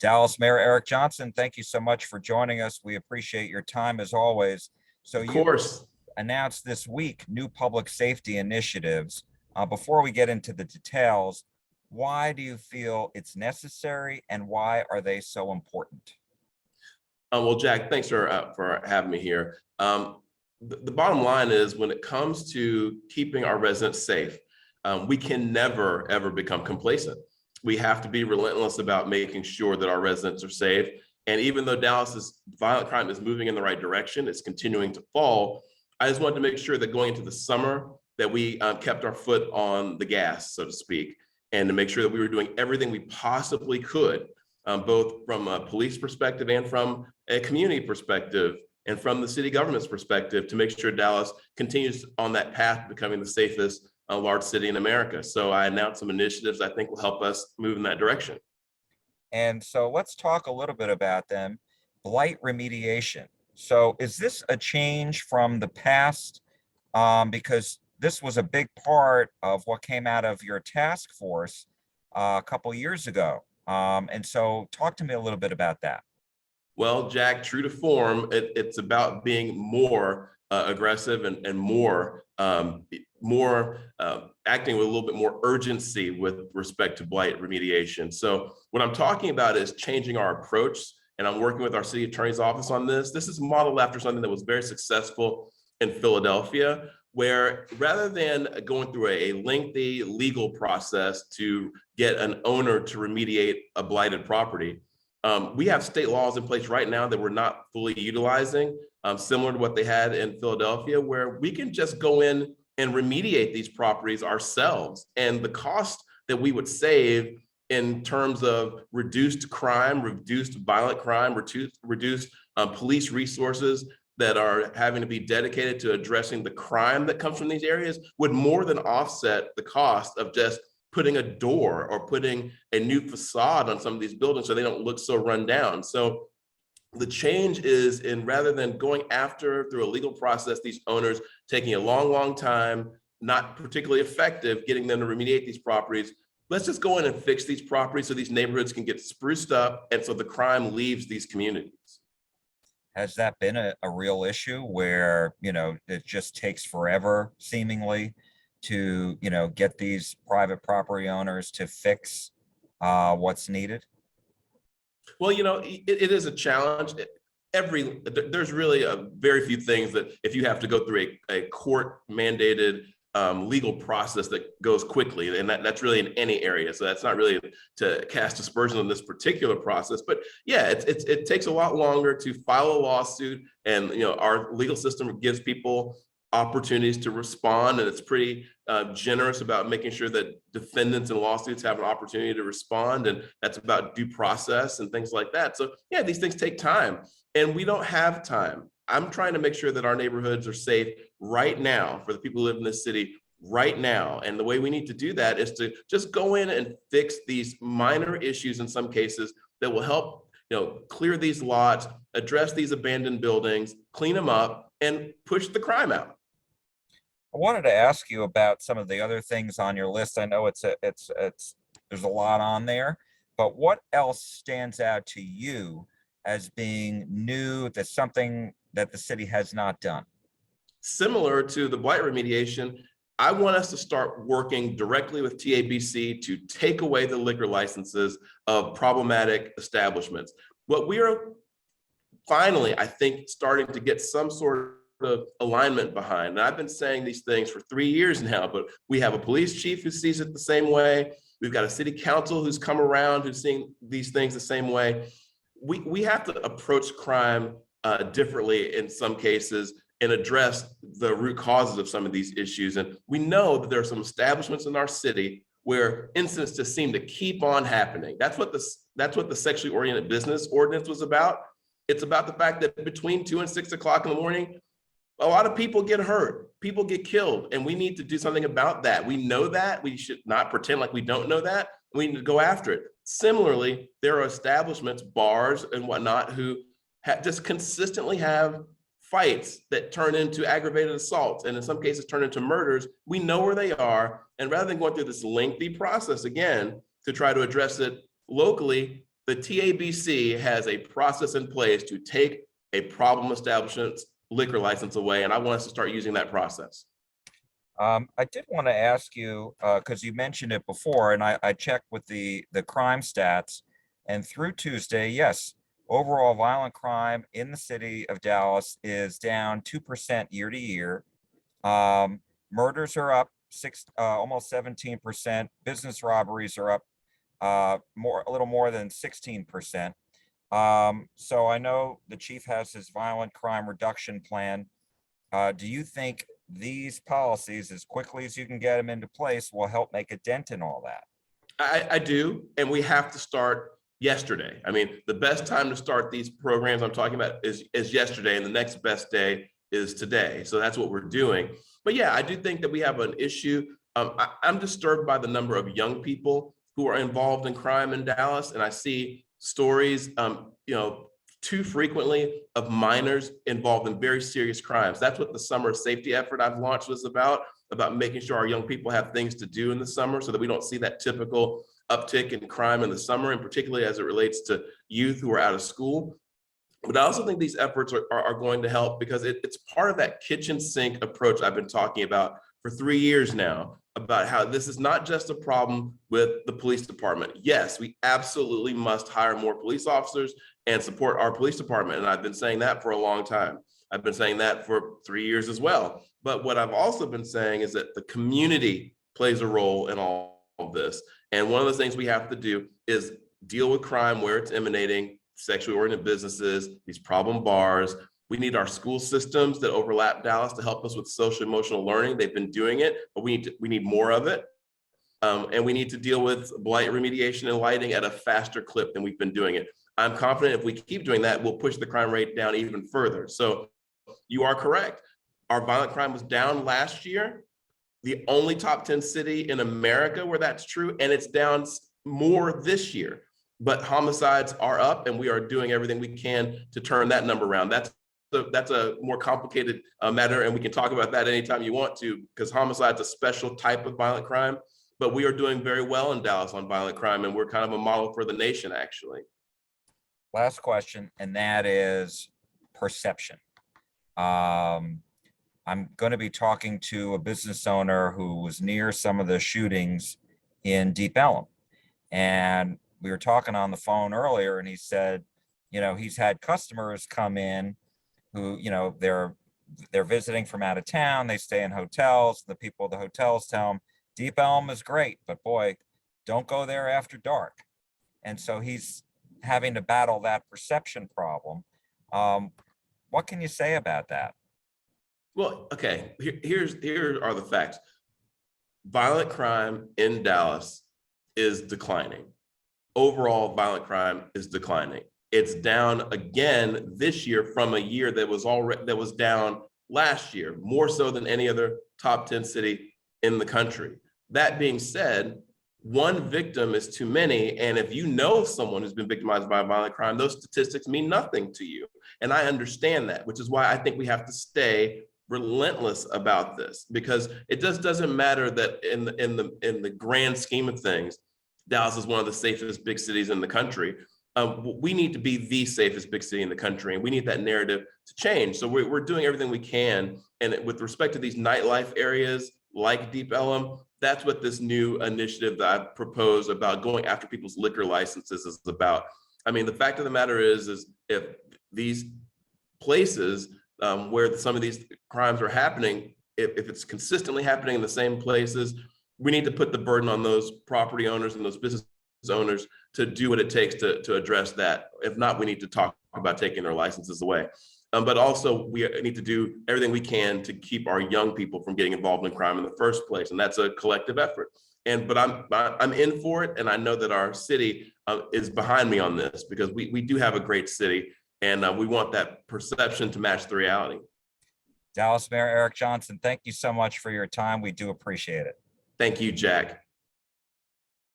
Dallas Mayor Eric Johnson, thank you so much for joining us. We appreciate your time as always. So Of you course. announced this week new public safety initiatives. Before we get into the details, why do you feel it's necessary and why are they so important? Well, Jack, thanks for having me here. The bottom line is when it comes to keeping our residents safe, we can never, ever become complacent. We have to be relentless about making sure that our residents are safe. And even though Dallas's violent crime is moving in the right direction, it's continuing to fall. I just wanted to make sure that going into the summer that we kept our foot on the gas, so to speak, and to make sure that we were doing everything we possibly could, both from a police perspective and from a community perspective and from the city government's perspective to make sure Dallas continues on that path to becoming the safest large city in America. So I announced some initiatives I think will help us move in that direction. And so let's talk a little bit about them. Blight remediation. So is this a change from the past? Because this was a big part of what came out of your task force a couple years ago. And so talk to me a little bit about that. Well, Jack, true to form, it's about being more aggressive and more acting with a little bit more urgency with respect to blight remediation. So what I'm talking about is changing our approach, and I'm working with our city attorney's office on this. This is modeled after something that was very successful in Philadelphia, where rather than going through a lengthy legal process to get an owner to remediate a blighted property, we have state laws in place right now that we're not fully utilizing, similar to what they had in Philadelphia, where we can just go in and remediate these properties ourselves. And the cost that we would save in terms of reduced crime, reduced violent crime, reduced police resources that are having to be dedicated to addressing the crime that comes from these areas would more than offset the cost of just putting a door or putting a new facade on some of these buildings so they don't look so run down. So the change is in rather than going after through a legal process, these owners taking a long, long time, not particularly effective, getting them to remediate these properties. Let's just go in and fix these properties so these neighborhoods can get spruced up and so the crime leaves these communities. Has that been a real issue where, it just takes forever seemingly to, get these private property owners to fix what's needed? Well, it is a challenge. There's really a very few things that if you have to go through a court mandated legal process that goes quickly, and that's really in any area. So that's not really to cast aspersion on this particular process, but yeah, it takes a lot longer to file a lawsuit, and our legal system gives people opportunities to respond, and it's pretty generous about making sure that defendants in lawsuits have an opportunity to respond, and that's about due process and things like that. So yeah, these things take time, and we don't have time. I'm trying to make sure that our neighborhoods are safe right now for the people who live in this city right now. And the way we need to do that is to just go in and fix these minor issues in some cases that will help, clear these lots, address these abandoned buildings, clean them up, and push the crime out. I wanted to ask you about some of the other things on your list. I know there's a lot on there, but what else stands out to you as being new, that's something that the city has not done? Similar to the blight remediation, I want us to start working directly with TABC to take away the liquor licenses of problematic establishments. What we are finally, I think, starting to get some sort of alignment behind. And I've been saying these things for 3 years now, but we have a police chief who sees it the same way. We've got a city council who's come around who's seeing these things the same way. We have to approach crime differently in some cases and address the root causes of some of these issues. And we know that there are some establishments in our city where incidents just seem to keep on happening. That's what the sexually oriented business ordinance was about. It's about the fact that between 2 and 6 o'clock in the morning, a lot of people get hurt, people get killed, and we need to do something about that. We know that. We should not pretend like we don't know that. We need to go after it. Similarly, there are establishments, bars and whatnot, who just consistently have fights that turn into aggravated assaults, and in some cases turn into murders. We know where they are, and rather than going through this lengthy process again to try to address it locally, The TABC has a process in place to take a problem establishment's liquor license away, and I want us to start using that process. I did want to ask you, because you mentioned it before, and I checked with the crime stats, and through Tuesday, yes, overall violent crime in the city of Dallas is down 2% year to year. Murders are up almost 17%. Business robberies are up a little more than 16%. So I know the chief has his violent crime reduction plan. Do you think these policies, as quickly as you can get them into place, will help make a dent in all that? I do, and we have to start yesterday. I mean, the best time to start these programs I'm talking about is yesterday, and the next best day is today. So that's what we're doing. But yeah, I do think that we have an issue. I'm disturbed by the number of young people who are involved in crime in Dallas, and I see stories, too frequently of minors involved in very serious crimes. That's what the summer safety effort I've launched was about making sure our young people have things to do in the summer so that we don't see that typical uptick in crime in the summer, and particularly as it relates to youth who are out of school. But I also think these efforts are going to help because it's part of that kitchen sink approach I've been talking about for 3 years now, about how this is not just a problem with the police department. Yes, we absolutely must hire more police officers and support our police department. And I've been saying that for a long time. I've been saying that for 3 years as well. But what I've also been saying is that the community plays a role in all of this. And one of the things we have to do is deal with crime where it's emanating, sexually oriented businesses, these problem bars. We need our school systems that overlap Dallas to help us with social emotional learning. They've been doing it, but we need more of it. And we need to deal with blight remediation and lighting at a faster clip than we've been doing it. I'm confident if we keep doing that, we'll push the crime rate down even further. So you are correct. Our violent crime was down last year, the only top 10 city in America where that's true, and it's down more this year. But homicides are up, and we are doing everything we can to turn that number around. That's a more complicated matter, and we can talk about that anytime you want to, because homicide is a special type of violent crime. But we are doing very well in Dallas on violent crime, and we're kind of a model for the nation, actually. Last question, and that is perception. I'm going to be talking to a business owner who was near some of the shootings in Deep Ellum. And we were talking on the phone earlier, and he said, he's had customers come in who, they're visiting from out of town. They stay in hotels. The people at the hotels tell them, Deep Ellum is great, but boy, don't go there after dark. And so he's having to battle that perception problem. What can you say about that? Well, okay, here are the facts. Violent crime in Dallas is declining. Overall violent crime is declining. It's down again this year from a year that was down last year, more so than any other top 10 city in the country. That being said, one victim is too many. And if you know someone who's been victimized by a violent crime, those statistics mean nothing to you. And I understand that, which is why I think we have to stay relentless about this, because it just doesn't matter that in the grand scheme of things, Dallas is one of the safest big cities in the country. We need to be the safest big city in the country, and we need that narrative to change. So we're doing everything we can. And with respect to these nightlife areas like Deep Ellum, that's what this new initiative that I propose about going after people's liquor licenses is about. I mean, the fact of the matter is if these places where some of these crimes are happening, if it's consistently happening in the same places, we need to put the burden on those property owners and those business owners to do what it takes to address that. If not, we need to talk about taking their licenses away. But also we need to do everything we can to keep our young people from getting involved in crime in the first place. And that's a collective effort. But I'm in for it. And I know that our city is behind me on this, because we do have a great city, and we want that perception to match the reality. Dallas Mayor Eric Johnson, thank you so much for your time. We do appreciate it. Thank you, Jack.